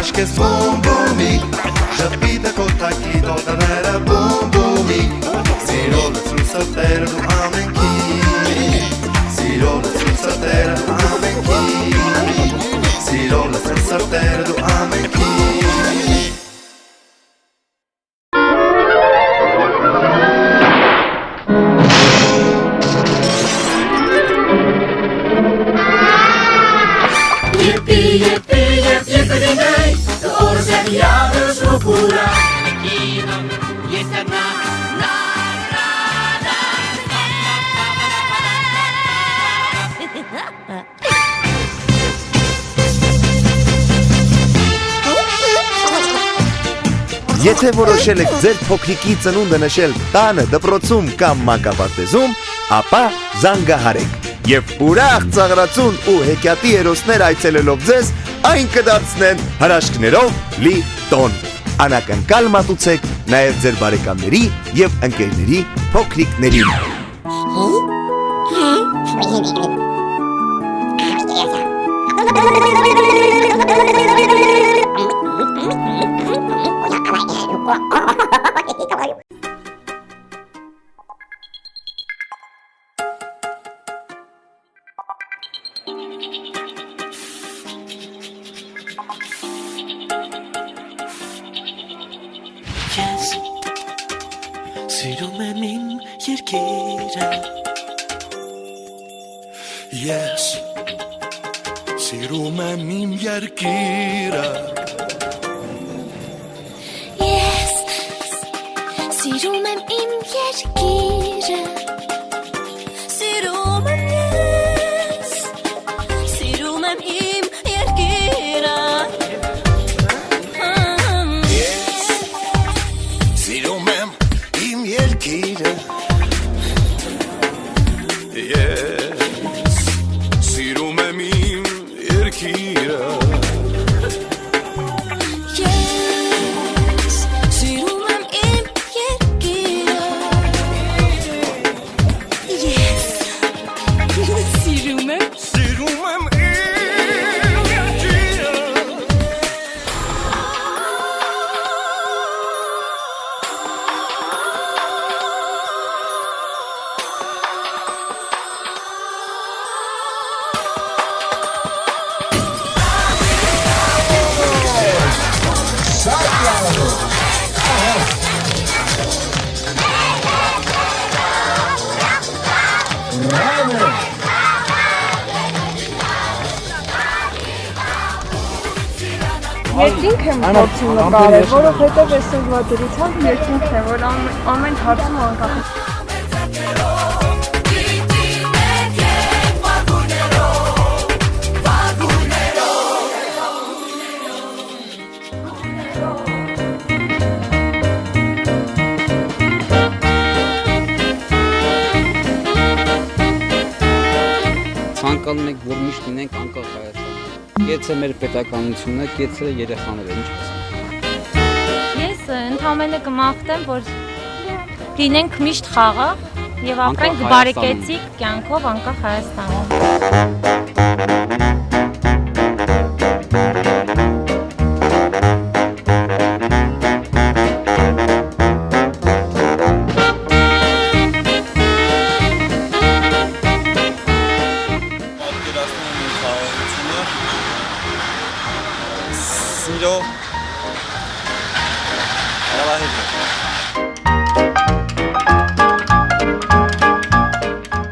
Աշկես բումբումի Ժպիտը կոտակի տոտաները բումբումի Սիրո լծրուսը տերը դու ամենքի Սիրո լծրուսը տերը ամենքի Սիրո լծրուսը տերը դու ամենքի Եթե որոշել եք ձեր փոքրիկի ծնունդը նշել տանը, դպրոցում կամ մանկապարտեզում, ապա զանգահարեք եւ ուրախ ծաղրացուն ու հեքիաթի հերոսներ այցելելով ձեզ այն կդարձնեն հրաշքներով լի տոն։ Անակնկալ մատուցեք նաեւ ձեր բարեկամների եւ ընկերների փոքրիկներին։ Ես սիրում եմ իմ երկիրը Ես սիրում եմ իմ երկիրը Ես սիրում եմ իմ երկիրը Սիրում եմ ես Սիրում եմ իմ երկիրը Սիրում եմ իմ երկիրը Ես սիրում եմ իմ երկիրը Ես սիրում եմ իմ երկիրը Ես սիրում եմ իմ երկիրը Երկինք եմ փորձում նկարել, որովհետև այս օրվա դրությամբ երկինք է, որ ամեն հարցում անկախ Ցանկանում ենք, որ միշտ լինենք անկախ Հայաստանում։ Կեցը մեր պետականությունը, կեցը երեխաները, ինչ ասեմ։ Ես ընդհանրապես կմաղթեմ, որ լինենք միշտ խաղաղ եւ ապրենք բարեկեցիկ կյանքով անկախ Հայաստանում։ Սիրո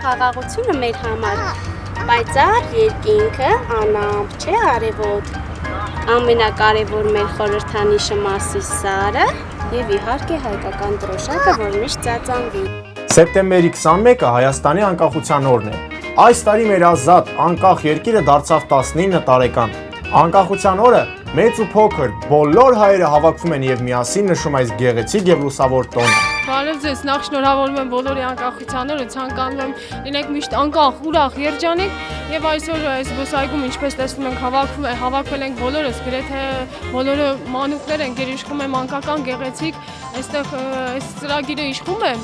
Խաղաղությունը մեր համար պայծառ երկինքը անամպ չէ արևոտ ամենակարևոր մեր խորհրդանիշը Մարսի սարը եւ իհարկե հայկական դրոշակը, որ միշտ ծածանվի։ Սեպտեմբերի 21-ը Հայաստանի անկախության օրն է։ Այս տարի մեր ազատ անկախ երկիրը դարձավ 19 տարեկան։ Անկախության օրը մեծ ու փոքր բոլոր հայերը հավաքվում են եւ միասին նշում այս գեղեցիկ եւ լուսավոր տոնը։ Բարև ձեզ, նախ շնորհավորում եմ բոլորի անկախության օրը, ցանկանում եմ լինեք միշտ անկախ, ուրախ, երջանիկ եւ այսօր այս զբոսայգում ինչպես տեսնում ենք հավաքվել ենք բոլորս, գրեթե բոլորը մանուկներ են, գերիշխում է մանկական գեղեցիկ, այստեղ այս ծրագիրը իշխում է։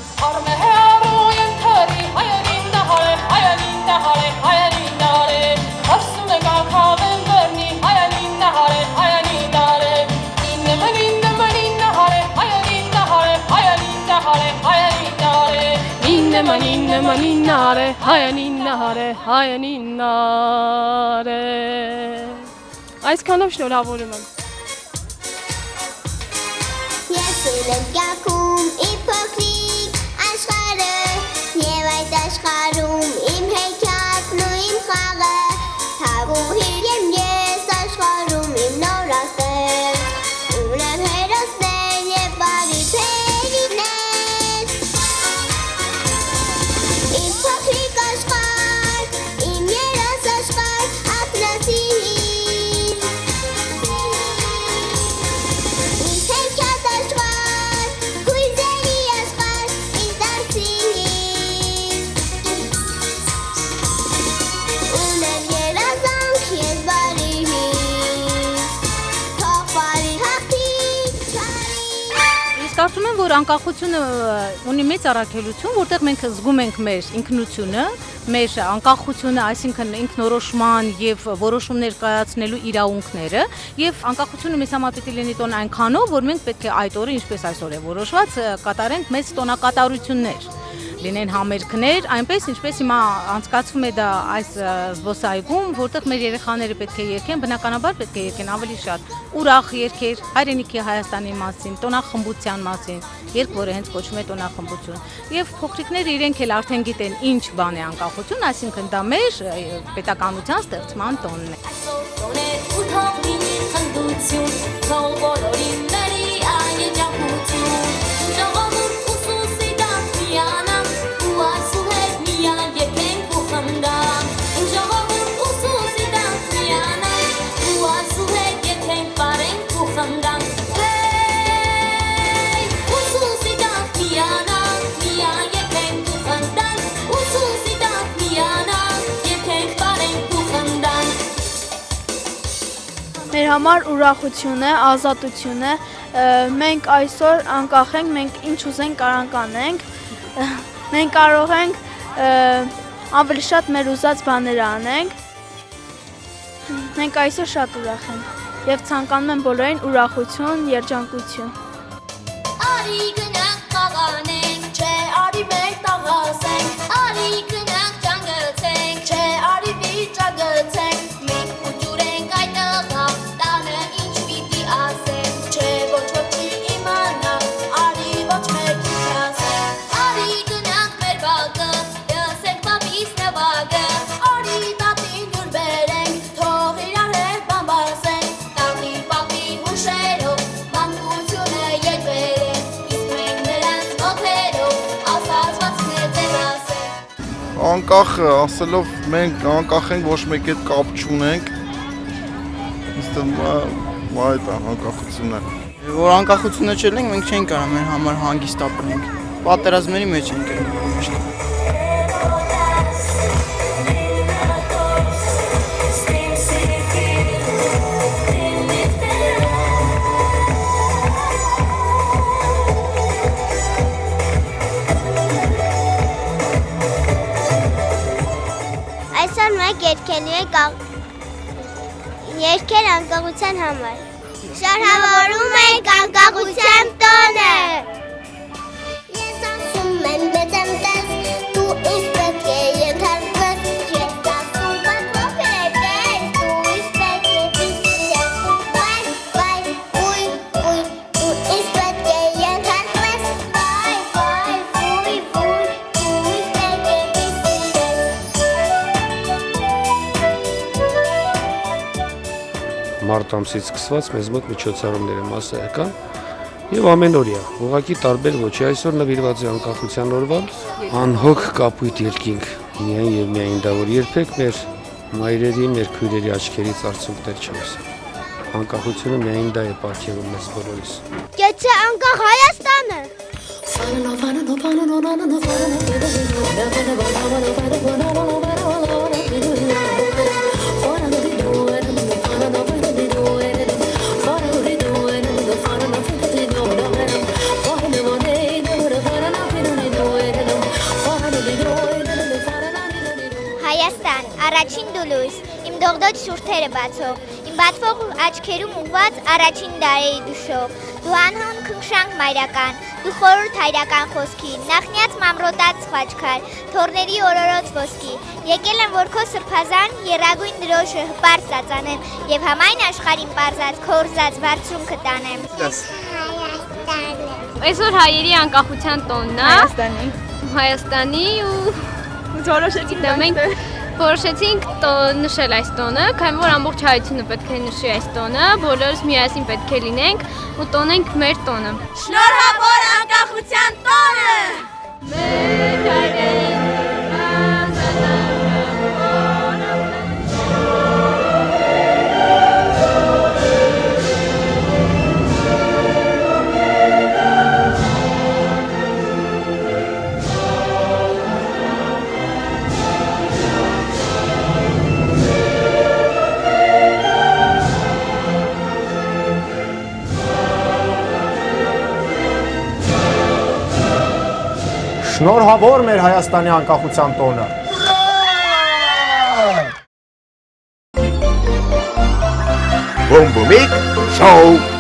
նմանիննարե հայանիննարե Այսքանով շնորհավորում եմ Ես ունեմ կյանքում իմ փոքրիկ աշխարհը Եվ այդ աշխարհում իմ հեքիաթն ու իմ խաղը Թագուհիր եմ ես աշխարհում իմ նոր աստղեր Ունեմ հերոսներ և բարի փերիներ Իմ փոքրիկ աշխարհ, իմ երաս աշխարհ, ապրասիր Ինձ հեքիաթ աշխարհ, հույզերի աշխարհ, ինձ դարձիր Ունեմ երազանք, ես բարի Թող բարի հաղթի չարի Ես կարծում եմ, որ անկախությունը ունի մեծ առաքելություն, որտեղ մենք զգում ենք մեր ինքնությունը, մեր անկախությունը, այսինքն ինքնորոշման եւ որոշումներ կայացնելու իրավունքները, եւ անկախությունը մեզ համար պետք է լինի տոն այնքանով, որ մենք պետք է այդ օրը, ինչպես այսօր է որոշված, կատարենք մեծ տոնակատարություններ։ Լինեն համերգներ, այնպես ինչպես հիմա անցկացվում է դա այս զբոսայգում, որտեղ մեր երեխաները պետք է երգեն, բնականաբար պետք է երգեն ավելի շատ ուրախ երգեր հայրենիքի Հայաստանի մասին, տոնախմբության մասին, երգ, որը հենց կոչվում է տոնախմբություն։ Եվ փոքրիկները իրենք էլ արդեն գիտեն ինչ բան է անկախություն, այսինքն դա մեր պետականության ստեղծման տոնն է։ Մեր համար ուրախություն է, ազատություն է, մենք այսօր անկախ ենք, մենք ինչ ուզենք կարանք անենք, մենք կարող ենք ավելի շատ մեր ուզած բաները անենք, մենք այսօր շատ ուրախ ենք և ցանկանում եմ բոլորին ուրախություն, երջանկություն։ Արի գնանք խաղանենք, չէ արի մեր տաղասենք, արի գնանք ճանգցենք, չէ արի վիճակցենք, մենք ուջուր ենք այդ տղա, տանը ինչ պիտի ասենք, չէ ոչ ոչի իմանա, արի ոչ մեկի ասենք, արի գնանք մեր բակը, լսենք պապիս նվագը, արի տատին դուր բերենք, թող իրար հետ բամբասենք, տատի պապի հուշերով, մանկությունը ետ բերենք, իսկ մենք նրանց ոտերով, ասացվածքն է ձեր ասենք։ Անկախ ասելով մենք անկախ ենք, ոչ մեկ հետ կապ չունենք, ինձ թվում է այդ է անկախությունը։ Որ անկախությունը չելենք, մենք չենք կարող մեր համար հանգիստ ապրենք, պատերազմների մեջ ենք միշտ։ Այսօր մենք երգելու ենք երգեր անկախության համար։ Շարհավորում ենք անկախության տոնը։ Ես ասում եմ բեցեմ տես, դու ինձ պետք է ենթարկվես, ես ասում պատվոքրեք ես, դու ինձ պետք է պիսիրես, վայ, ուй, դու ինձ պետք է ենթարկվես, վայ, ուй, դու ինձ պետք է պիսիրես։ Մարտ ամսից սկսված մեզ մոտ միջոցառումները մասսայական եւ ամենօրյա, ուղղակի տարբեր ոչի այսօր նվիրված է անկախության օրվան, անհոգ կապույտ երկինք, միայն եւ միայն դա որ երբեք մեր մայրերի, մեր քույրերի աչքերից արցունքներ չհոսեն։ Անկախությունը միայն դա է պարգևում մեզ բոլորիս։ Գեցե անկախ Հայաստանը։ Հայաստան, առաջին դուլույս, իմ դողդոջ շուրթերը բացող, Իմ բացվող աչքերում ուղված առաջին դարերի դուշով, դու անհուն քնքշանք մայրական, դու խորհուրդ հայրական խոսքի, նախնյաց մամրոտած խաչքար, թորների օրորոց ոսկի, եկել եմ, որ քո սրբազան եռագույն դրոշը հպարտ ծածանեմ և համայն աշխարհին պարզած քորզած բարձրունքը տանեմ։ Այսօր հայերի անկախության տոնն է։ Հայաստանի ու որոշեցինք նշել այս տոնը, քանի որ ամբողջ հայությունը պետք է նշի այս տոնը, բոլորս միասին պետք է լինենք ու տոնենք մեր տոնը։ Շնորհավոր անկախության տոնը։ Մեր հայրեն Շնորհավոր մեր Հայաստանի անկախության տոնը։ Բոմբոմիկ շոու